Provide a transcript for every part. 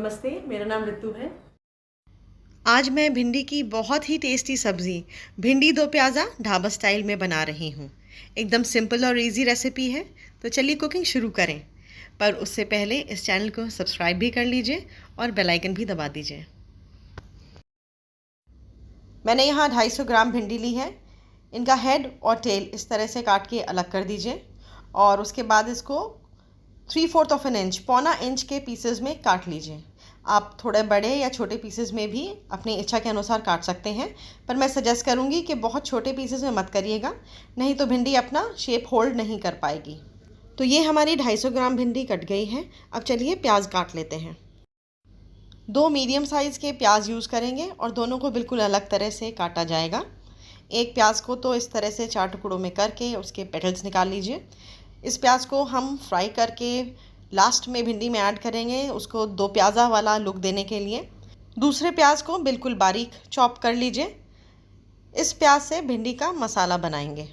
नमस्ते, मेरा नाम रितु है। आज मैं भिंडी की बहुत ही टेस्टी सब्ज़ी भिंडी दो प्याज़ा ढाबा स्टाइल में बना रही हूँ। एकदम सिंपल और इजी रेसिपी है, तो चलिए कुकिंग शुरू करें। पर उससे पहले इस चैनल को सब्सक्राइब भी कर लीजिए और बेल आइकन भी दबा दीजिए। मैंने यहाँ 250 ग्राम भिंडी ली है। इनका हेड और टेल इस तरह से काट के अलग कर दीजिए और उसके बाद इसको 3/4 ऑफ एन इंच, पौना इंच के पीसेस में काट लीजिए। आप थोड़े बड़े या छोटे पीसेस में भी अपनी इच्छा के अनुसार काट सकते हैं, पर मैं सजेस्ट करूंगी कि बहुत छोटे पीसेस में मत करिएगा, नहीं तो भिंडी अपना शेप होल्ड नहीं कर पाएगी। तो ये हमारी 250 ग्राम भिंडी कट गई है। अब चलिए प्याज काट लेते हैं। 2 मीडियम साइज़ के प्याज यूज़ करेंगे और दोनों को बिल्कुल अलग तरह से काटा जाएगा। एक प्याज को तो इस तरह से 4 टुकड़ों में करके उसके पेटल्स निकाल लीजिए। इस प्याज को हम फ्राई करके लास्ट में भिंडी में ऐड करेंगे, उसको दो प्याज़ा वाला लुक देने के लिए। दूसरे प्याज को बिल्कुल बारीक चॉप कर लीजिए। इस प्याज से भिंडी का मसाला बनाएंगे।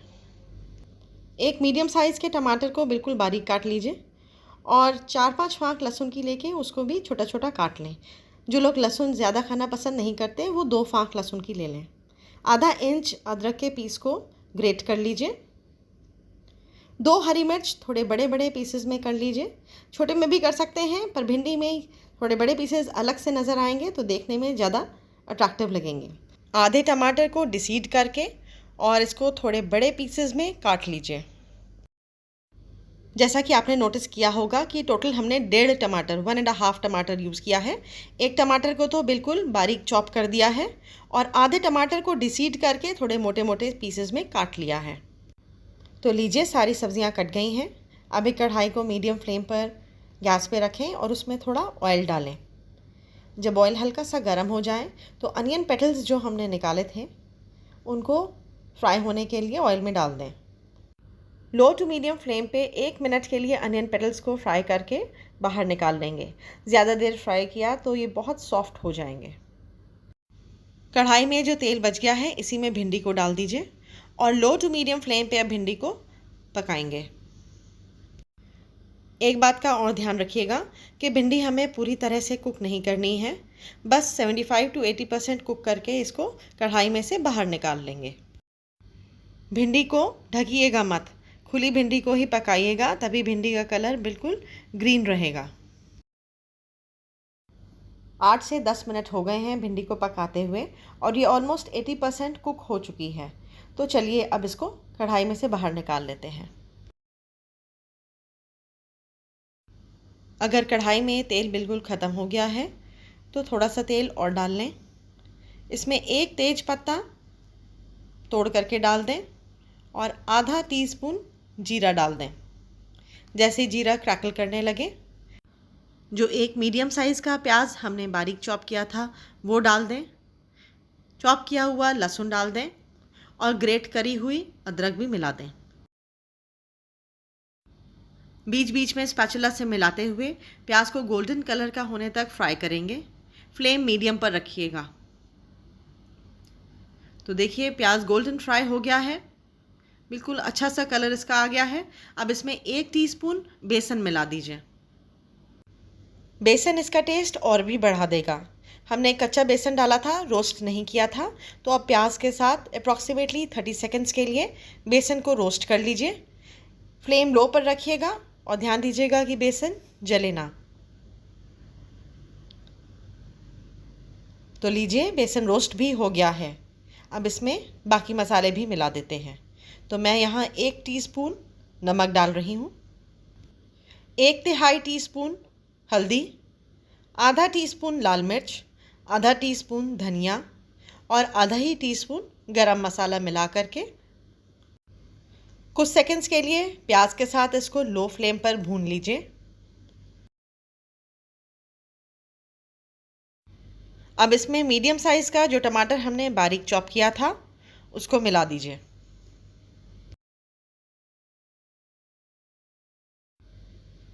एक मीडियम साइज़ के टमाटर को बिल्कुल बारीक काट लीजिए और 4-5 फाँक लहसुन की लेके उसको भी छोटा छोटा काट लें। जो लोग लहसुन ज़्यादा खाना पसंद नहीं करते वो 2 फाँक लहसुन की ले लें। आधा इंच अदरक के पीस को ग्रेट कर लीजिए। 2 हरी मिर्च थोड़े बड़े बड़े पीसेस में कर लीजिए। छोटे में भी कर सकते हैं, पर भिंडी में थोड़े बड़े पीसेस अलग से नज़र आएंगे तो देखने में ज़्यादा अट्रैक्टिव लगेंगे। आधे टमाटर को डिसीड करके और इसको थोड़े बड़े पीसेस में काट लीजिए। जैसा कि आपने नोटिस किया होगा कि टोटल हमने 1.5 टमाटर 1.5 टमाटर यूज़ किया है। एक टमाटर को तो बिल्कुल बारीक चॉप कर दिया है और आधे टमाटर को डिसीड करके थोड़े मोटे मोटे पीसेस में काट लिया है। तो लीजिए, सारी सब्जियां कट गई हैं। अब एक कढ़ाई को मीडियम फ्लेम पर गैस पे रखें और उसमें थोड़ा ऑयल डालें। जब ऑयल हल्का सा गर्म हो जाए तो अनियन पेटल्स जो हमने निकाले थे उनको फ्राई होने के लिए ऑयल में डाल दें। लो टू मीडियम फ्लेम पे 1 मिनट के लिए अनियन पेटल्स को फ्राई करके बाहर निकाल लेंगे। ज़्यादा देर फ्राई किया तो ये बहुत सॉफ्ट हो जाएंगे। कढ़ाई में जो तेल बच गया है इसी में भिंडी को डाल दीजिए और लो टू मीडियम फ्लेम पे अब भिंडी को पकाएंगे। एक बात का और ध्यान रखिएगा कि भिंडी हमें पूरी तरह से कुक नहीं करनी है, बस 75 to 80% कुक करके इसको कढ़ाई में से बाहर निकाल लेंगे। भिंडी को ढकिएगा मत, खुली भिंडी को ही पकाइएगा, तभी भिंडी का कलर बिल्कुल ग्रीन रहेगा। 8 से 10 मिनट हो गए हैं भिंडी को पकाते हुए और ये ऑलमोस्ट 80% कुक हो चुकी है। तो चलिए अब इसको कढ़ाई में से बाहर निकाल लेते हैं। अगर कढ़ाई में तेल बिल्कुल ख़त्म हो गया है तो थोड़ा सा तेल और डाल लें। इसमें 1 तेज पत्ता तोड़ करके डाल दें और आधा टीस्पून जीरा डाल दें। जैसे जीरा क्रैकल करने लगे, जो एक मीडियम साइज़ का प्याज हमने बारीक चॉप किया था वो डाल दें। चॉप किया हुआ लहसुन डाल दें और ग्रेट करी हुई अदरक भी मिला दें। बीच बीच में स्पैचुला से मिलाते हुए प्याज को गोल्डन कलर का होने तक फ्राई करेंगे। फ्लेम मीडियम पर रखिएगा। तो देखिए, प्याज गोल्डन फ्राई हो गया है, बिल्कुल अच्छा सा कलर इसका आ गया है। अब इसमें 1 टीस्पून बेसन मिला दीजिए। बेसन इसका टेस्ट और भी बढ़ा देगा। हमने कच्चा बेसन डाला था, रोस्ट नहीं किया था। तो अब प्याज के साथ अप्रॉक्सीमेटली 30 सेकेंड्स के लिए बेसन को रोस्ट कर लीजिए। फ्लेम लो पर रखिएगा और ध्यान दीजिएगा कि बेसन जले ना। तो लीजिए, बेसन रोस्ट भी हो गया है। अब इसमें बाकी मसाले भी मिला देते हैं। तो मैं यहाँ 1 टीस्पून नमक डाल रही हूँ, 1/3 टीस्पून हल्दी, आधा टीस्पून लाल मिर्च, आधा टीस्पून धनिया और आधा ही टीस्पून गरम मसाला मिला करके कुछ सेकंड्स के लिए प्याज के साथ इसको लो फ्लेम पर भून लीजिए। अब इसमें मीडियम साइज़ का जो टमाटर हमने बारीक चॉप किया था उसको मिला दीजिए।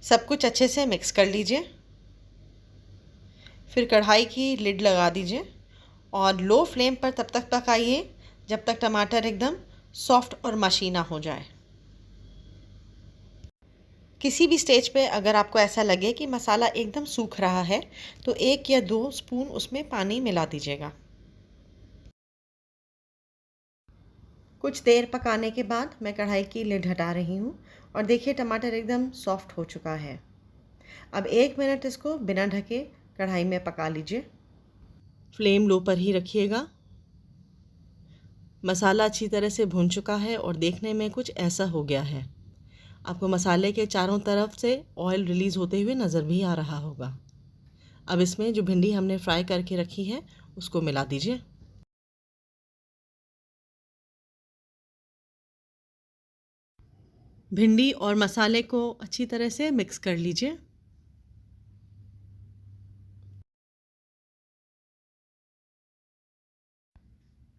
सब कुछ अच्छे से मिक्स कर लीजिए। फिर कढ़ाई की लिड लगा दीजिए और लो फ्लेम पर तब तक पकाइए जब तक टमाटर एकदम सॉफ्ट और मशी ना हो जाए। किसी भी स्टेज पे अगर आपको ऐसा लगे कि मसाला एकदम सूख रहा है तो 1 या 2 स्पून उसमें पानी मिला दीजिएगा। कुछ देर पकाने के बाद मैं कढ़ाई की लिड हटा रही हूँ और देखिए टमाटर एकदम सॉफ्ट हो चुका है। अब 1 मिनट इसको बिना ढके कढ़ाई में पका लीजिए। फ्लेम लो पर ही रखिएगा। मसाला अच्छी तरह से भुन चुका है और देखने में कुछ ऐसा हो गया है। आपको मसाले के चारों तरफ से ऑयल रिलीज़ होते हुए नज़र भी आ रहा होगा। अब इसमें जो भिंडी हमने फ्राई करके रखी है उसको मिला दीजिए। भिंडी और मसाले को अच्छी तरह से मिक्स कर लीजिए।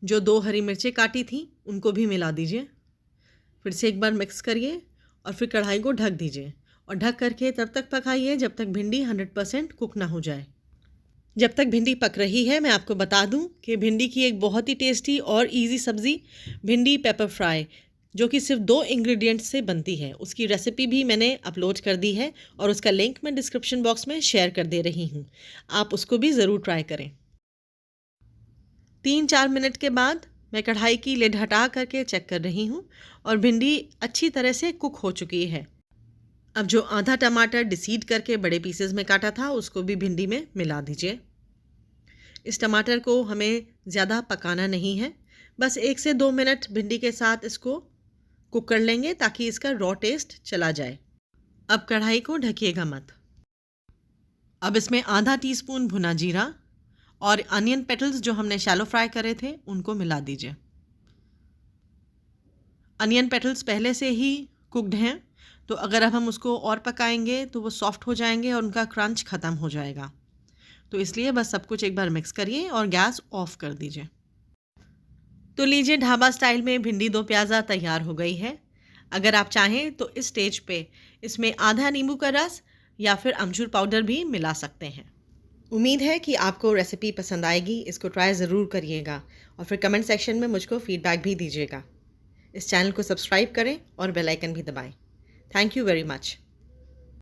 जो 2 हरी मिर्चें काटी थी उनको भी मिला दीजिए। फिर से एक बार मिक्स करिए और फिर कढ़ाई को ढक दीजिए और ढक करके तब तक पकाइए जब तक भिंडी 100% कुक ना हो जाए। जब तक भिंडी पक रही है मैं आपको बता दूं कि भिंडी की एक बहुत ही टेस्टी और इजी सब्ज़ी भिंडी पेपर फ्राई जो कि सिर्फ 2 इंग्रेडिएंट्स से बनती है, उसकी रेसिपी भी मैंने अपलोड कर दी है और उसका लिंक मैं डिस्क्रिप्शन बॉक्स में शेयर कर दे रही हूँ। आप उसको भी ज़रूर ट्राई करें। 3-4 मिनट के बाद मैं कढ़ाई की लिड हटा करके चेक कर रही हूँ और भिंडी अच्छी तरह से कुक हो चुकी है। अब जो आधा टमाटर डिसीड करके बड़े पीसेस में काटा था उसको भी भिंडी में मिला दीजिए। इस टमाटर को हमें ज़्यादा पकाना नहीं है, बस 1 से 2 मिनट भिंडी के साथ इसको कुक कर लेंगे ताकि इसका रॉ टेस्ट चला जाए। अब कढ़ाई को ढकिएगा मत। अब इसमें आधा टीस्पून भुना जीरा और अनियन पेटल्स जो हमने शैलो फ्राई करे थे उनको मिला दीजिए। अनियन पेटल्स पहले से ही कुक्ड हैं तो अगर अब हम उसको और पकाएंगे तो वो सॉफ्ट हो जाएंगे और उनका क्रंच ख़त्म हो जाएगा। तो इसलिए बस सब कुछ एक बार मिक्स करिए और गैस ऑफ कर दीजिए। तो लीजिए ढाबा स्टाइल में भिंडी दो प्याज़ा तैयार हो गई है। अगर आप चाहें तो इस स्टेज पे इसमें आधा नींबू का रस या फिर अमचूर पाउडर भी मिला सकते हैं। उम्मीद है कि आपको रेसिपी पसंद आएगी। इसको ट्राई ज़रूर करिएगा और फिर कमेंट सेक्शन में मुझको फीडबैक भी दीजिएगा। इस चैनल को सब्सक्राइब करें और बेल आइकन भी दबाएं। Thank you very much.